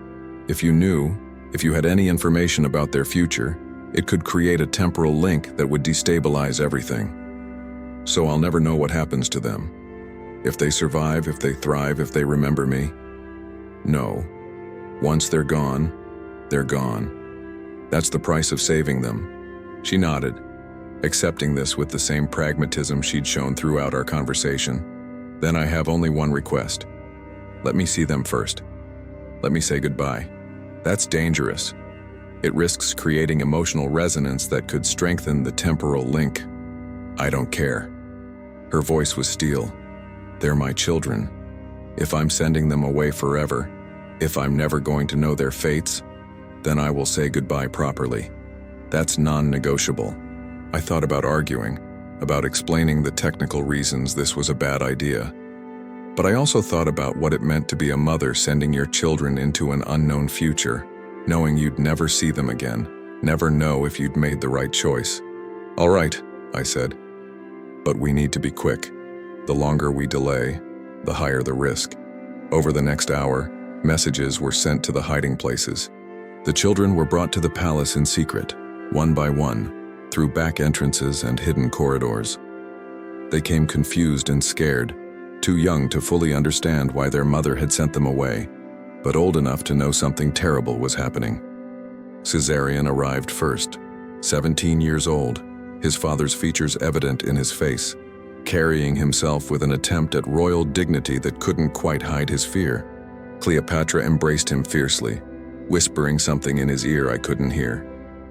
[SPEAKER 1] If you knew, if you had any information about their future, it could create a temporal link that would destabilize everything. So I'll never know what happens to them. If they survive, if they thrive, if they remember me. No. Once they're gone, they're gone. That's the price of saving them." She nodded, accepting this with the same pragmatism she'd shown throughout our conversation. "Then I have only one request. Let me see them first. Let me say goodbye." "That's dangerous. It risks creating emotional resonance that could strengthen the temporal link." "I don't care." Her voice was steel. "They're my children. If I'm sending them away forever, if I'm never going to know their fates, then I will say goodbye properly. That's non-negotiable." I thought about arguing, about explaining the technical reasons this was a bad idea. But I also thought about what it meant to be a mother sending your children into an unknown future, knowing you'd never see them again, never know if you'd made the right choice. "All right," I said. "But we need to be quick. The longer we delay, the higher the risk." Over the next hour, messages were sent to the hiding places. The children were brought to the palace in secret, one by one, through back entrances and hidden corridors. They came confused and scared, too young to fully understand why their mother had sent them away, but old enough to know something terrible was happening. Caesarion arrived first, 17 years old, his father's features evident in his face, carrying himself with an attempt at royal dignity that couldn't quite hide his fear. Cleopatra embraced him fiercely, whispering something in his ear I couldn't hear.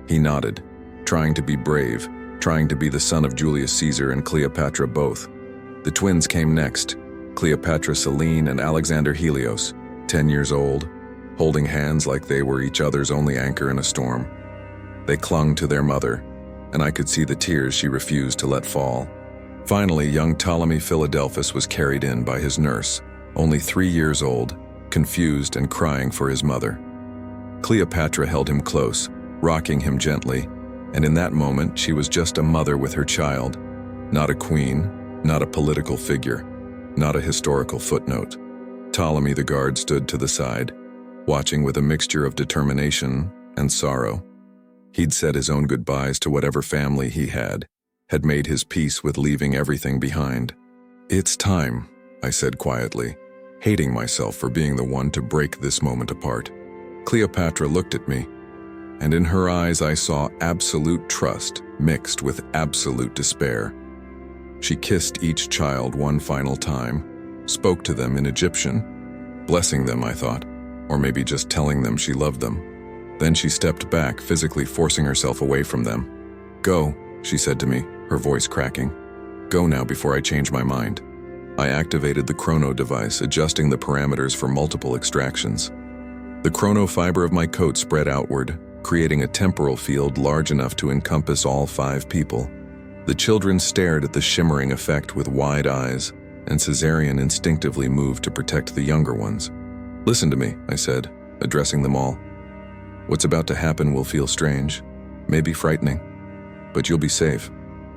[SPEAKER 1] He nodded, trying to be brave, trying to be the son of Julius Caesar and Cleopatra both. The twins came next, Cleopatra Selene and Alexander Helios, 10 years old, holding hands like they were each other's only anchor in a storm. They clung to their mother, and I could see the tears she refused to let fall. Finally, young Ptolemy Philadelphus was carried in by his nurse, only 3 years old, confused and crying for his mother. Cleopatra held him close, rocking him gently, and in that moment she was just a mother with her child, not a queen, not a political figure, not a historical footnote. Ptolemy the guard stood to the side, watching with a mixture of determination and sorrow. He'd said his own goodbyes to whatever family he had made his peace with leaving everything behind. "It's time," I said quietly, hating myself for being the one to break this moment apart. Cleopatra looked at me, and in her eyes I saw absolute trust mixed with absolute despair. She kissed each child one final time, spoke to them in Egyptian, blessing them, I thought, or maybe just telling them she loved them. Then she stepped back, physically forcing herself away from them. "Go," she said to me, her voice cracking. "Go now before I change my mind." I activated the chrono device, adjusting the parameters for multiple extractions. The chrono fiber of my coat spread outward, creating a temporal field large enough to encompass all 5 people. The children stared at the shimmering effect with wide eyes, and Caesarion instinctively moved to protect the younger ones. "Listen to me," I said, addressing them all. "What's about to happen will feel strange, maybe frightening, but you'll be safe.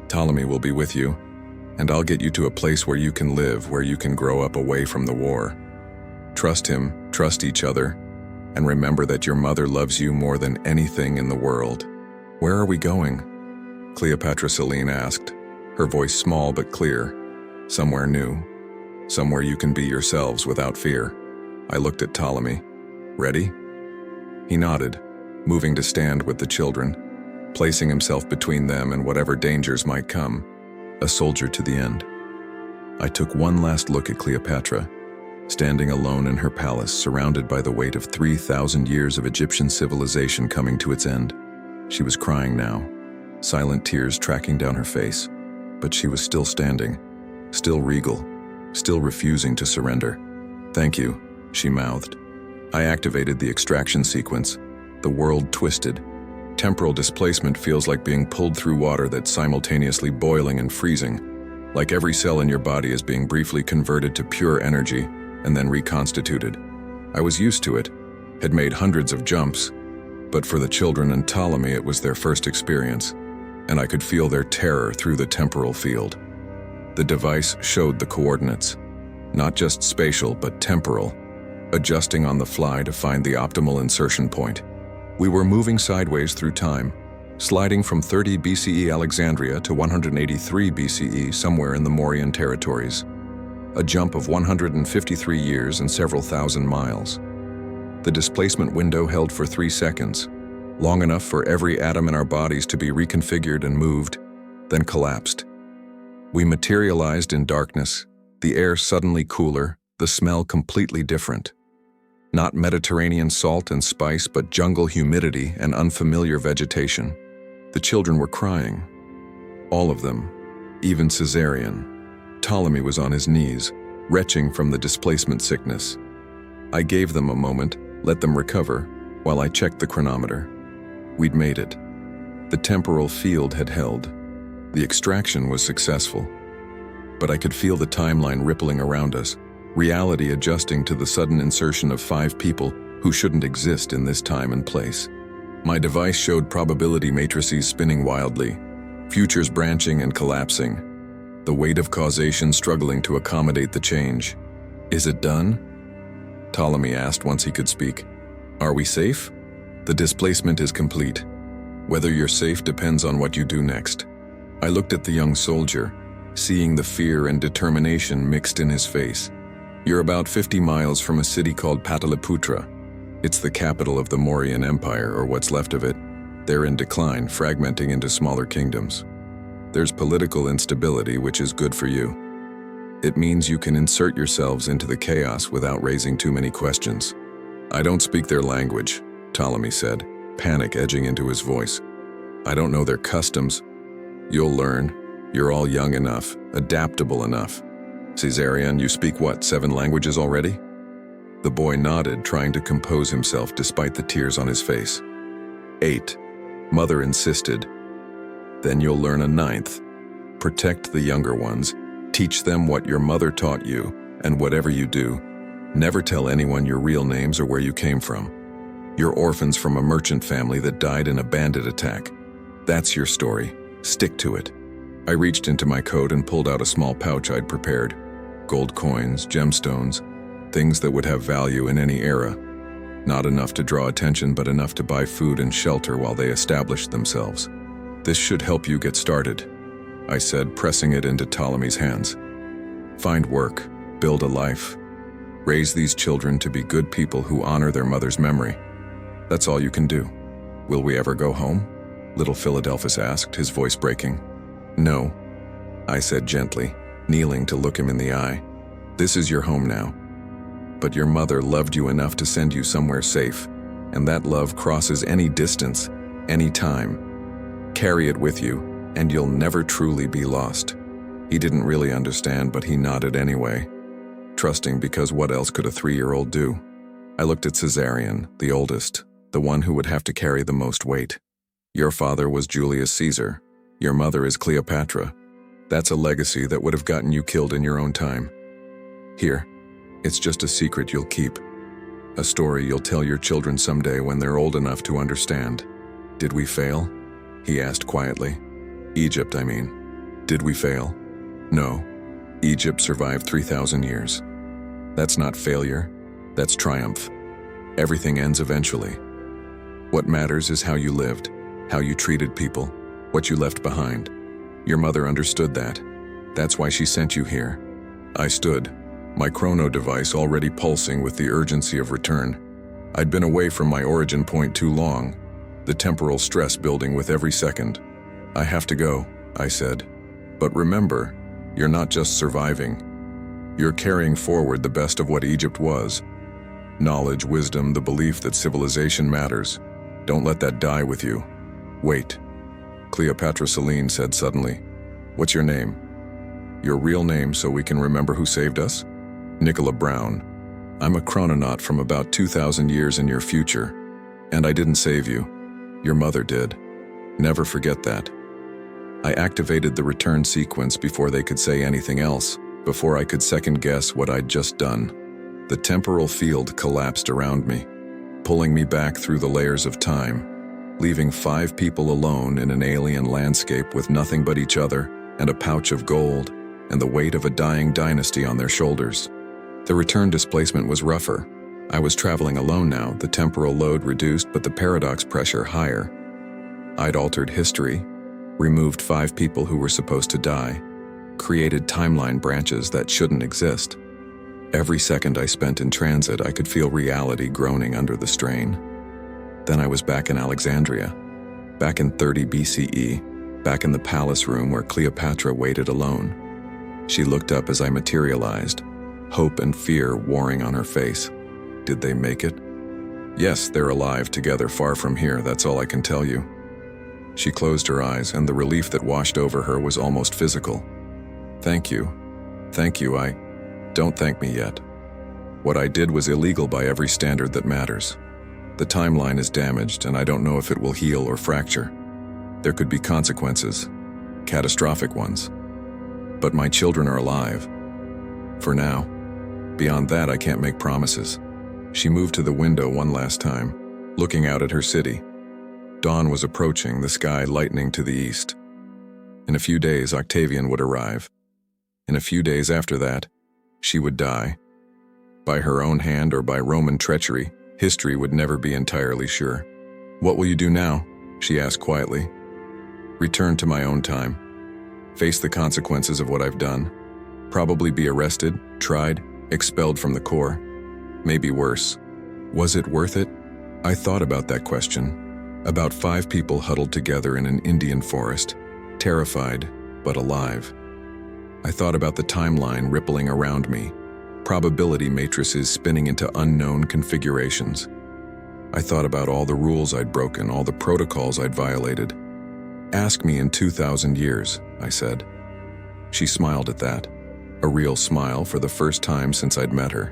[SPEAKER 1] Ptolemy will be with you, and I'll get you to a place where you can live, where you can grow up away from the war. Trust him, trust each other, and remember that your mother loves you more than anything in the world." "Where are we going?" Cleopatra Selene asked, her voice small but clear. "Somewhere new. Somewhere you can be yourselves without fear." I looked at Ptolemy. "Ready?" He nodded, moving to stand with the children, placing himself between them and whatever dangers might come, a soldier to the end. I took one last look at Cleopatra, standing alone in her palace, surrounded by the weight of 3,000 years of Egyptian civilization coming to its end. She was crying now, silent tears tracking down her face, but she was still standing, still regal, still refusing to surrender. "Thank you," she mouthed. I activated the extraction sequence. The world twisted. Temporal displacement feels like being pulled through water that's simultaneously boiling and freezing, like every cell in your body is being briefly converted to pure energy and then reconstituted. I was used to it, had made hundreds of jumps, but for the children and Ptolemy it was their first experience, and I could feel their terror through the temporal field. The device showed the coordinates, not just spatial but temporal, adjusting on the fly to find the optimal insertion point. We were moving sideways through time, sliding from 30 BCE Alexandria to 183 BCE somewhere in the Mauryan territories, a jump of 153 years and several thousand miles. The displacement window held for 3 seconds, long enough for every atom in our bodies to be reconfigured and moved, then collapsed. We materialized in darkness, the air suddenly cooler, the smell completely different. Not Mediterranean salt and spice, but jungle humidity and unfamiliar vegetation. The children were crying. All of them, even Caesarion. Ptolemy was on his knees, retching from the displacement sickness. I gave them a moment, let them recover, while I checked the chronometer. We'd made it. The temporal field had held. The extraction was successful. But I could feel the timeline rippling around us, reality adjusting to the sudden insertion of 5 people who shouldn't exist in this time and place. My device showed probability matrices spinning wildly, futures branching and collapsing, the weight of causation struggling to accommodate the change. "Is it done?" Ptolemy asked once he could speak. "Are we safe?" "The displacement is complete. Whether you're safe depends on what you do next." I looked at the young soldier, seeing the fear and determination mixed in his face. "You're about 50 miles from a city called Pataliputra. It's the capital of the Mauryan Empire, or what's left of it. They're in decline, fragmenting into smaller kingdoms. There's political instability, which is good for you. It means you can insert yourselves into the chaos without raising too many questions. I don't speak their language, Ptolemy said, panic edging into his voice. I don't know their customs. You'll learn. You're all young enough, adaptable enough. Caesarion, you speak what, 7 languages already? The boy nodded, trying to compose himself despite the tears on his face. 8. Mother insisted. Then you'll learn a 9th. Protect the younger ones. Teach them what your mother taught you, and whatever you do, never tell anyone your real names or where you came from. You're orphans from a merchant family that died in a bandit attack. That's your story. Stick to it. I reached into my coat and pulled out a small pouch I'd prepared. Gold coins, gemstones, things that would have value in any era. Not enough to draw attention, but enough to buy food and shelter while they established themselves. This should help you get started, I said, pressing it into Ptolemy's hands. Find work, build a life. Raise these children to be good people who honor their mother's memory. That's all you can do. Will we ever go home? Little Philadelphus asked, his voice breaking. No, I said gently, kneeling to look him in the eye. This is your home now. But your mother loved you enough to send you somewhere safe, and that love crosses any distance, any time. Carry it with you, and you'll never truly be lost. He didn't really understand, but he nodded anyway, trusting, because what else could a 3-year-old do? I looked at Caesarion, the oldest, the one who would have to carry the most weight. Your father was Julius Caesar. Your mother is Cleopatra. That's a legacy that would have gotten you killed in your own time. Here, it's just a secret you'll keep. A story you'll tell your children someday when they're old enough to understand. Did we fail? He asked quietly. Egypt, I mean. Did we fail? No. Egypt survived 3,000 years. That's not failure. That's triumph. Everything ends eventually. What matters is how you lived, how you treated people, what you left behind. Your mother understood that. That's why she sent you here. I stood, my chrono device already pulsing with the urgency of return. I'd been away from my origin point too long, the temporal stress building with every second. I have to go, I said. But remember, you're not just surviving. You're carrying forward the best of what Egypt was. Knowledge, wisdom, the belief that civilization matters. Don't let that die with you. Wait. Cleopatra Selene said suddenly. What's your name? Your real name, so we can remember who saved us? Nicola Brown. I'm a chrononaut from about 2,000 years in your future. And I didn't save you. Your mother did. Never forget that. I activated the return sequence before they could say anything else, before I could second-guess what I'd just done. The temporal field collapsed around me, pulling me back through the layers of time, leaving 5 people alone in an alien landscape with nothing but each other and a pouch of gold and the weight of a dying dynasty on their shoulders. The return displacement was rougher. I was traveling alone now, the temporal load reduced but the paradox pressure higher. I'd altered history, removed 5 people who were supposed to die, created timeline branches that shouldn't exist. Every second I spent in transit, I could feel reality groaning under the strain. Then I was back in Alexandria, back in 30 BCE, back in the palace room where Cleopatra waited alone. She looked up as I materialized, hope and fear warring on her face. Did they make it? Yes, they're alive together far from here, that's all I can tell you. She closed her eyes, and the relief that washed over her was almost physical. Thank you. Thank you, Don't thank me yet. What I did was illegal by every standard that matters. The timeline is damaged, and I don't know if it will heal or fracture. There could be consequences, catastrophic ones. But my children are alive. For now. Beyond that, I can't make promises. She moved to the window one last time, looking out at her city. Dawn was approaching, the sky lightening to the east. In a few days, Octavian would arrive. In a few days after that, she would die. By her own hand or by Roman treachery, history would never be entirely sure. What will you do now? She asked quietly. Return to my own time. Face the consequences of what I've done. Probably be arrested, tried, expelled from the corps. Maybe worse. Was it worth it? I thought about that question. About 5 people huddled together in an Indian forest, terrified but alive. I thought about the timeline rippling around me, probability matrices spinning into unknown configurations. I thought about all the rules I'd broken, all the protocols I'd violated. "Ask me in 2,000 years," I said. She smiled at that, a real smile for the first time since I'd met her.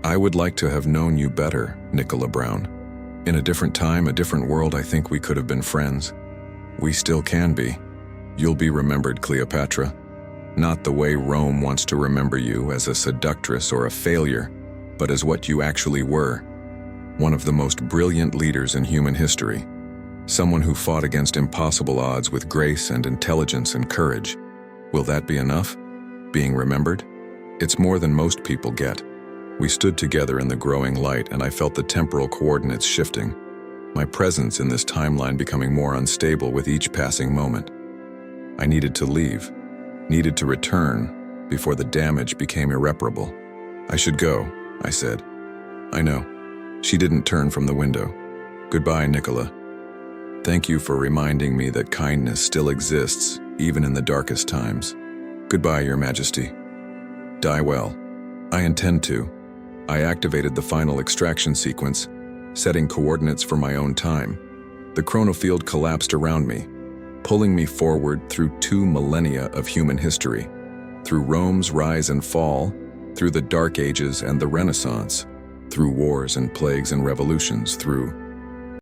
[SPEAKER 1] "I would like to have known you better, Nicola Brown. In a different time, a different world, I think we could have been friends. We still can be. You'll be remembered, Cleopatra. Not the way Rome wants to remember you, as a seductress or a failure, but as what you actually were. One of the most brilliant leaders in human history. Someone who fought against impossible odds with grace and intelligence and courage. Will that be enough? Being remembered? It's more than most people get." We stood together in the growing light, and I felt the temporal coordinates shifting, my presence in this timeline becoming more unstable with each passing moment. I needed to leave, needed to return, before the damage became irreparable. "I should go," I said. "I know." She didn't turn from the window. "Goodbye, Nicola. Thank you for reminding me that kindness still exists, even in the darkest times. Goodbye, Your Majesty. Die well." "I intend to." I activated the final extraction sequence, setting coordinates for my own time. The chronofield collapsed around me, pulling me forward through 2 millennia of human history, through Rome's rise and fall, through the Dark Ages and the Renaissance, through wars and plagues and revolutions, through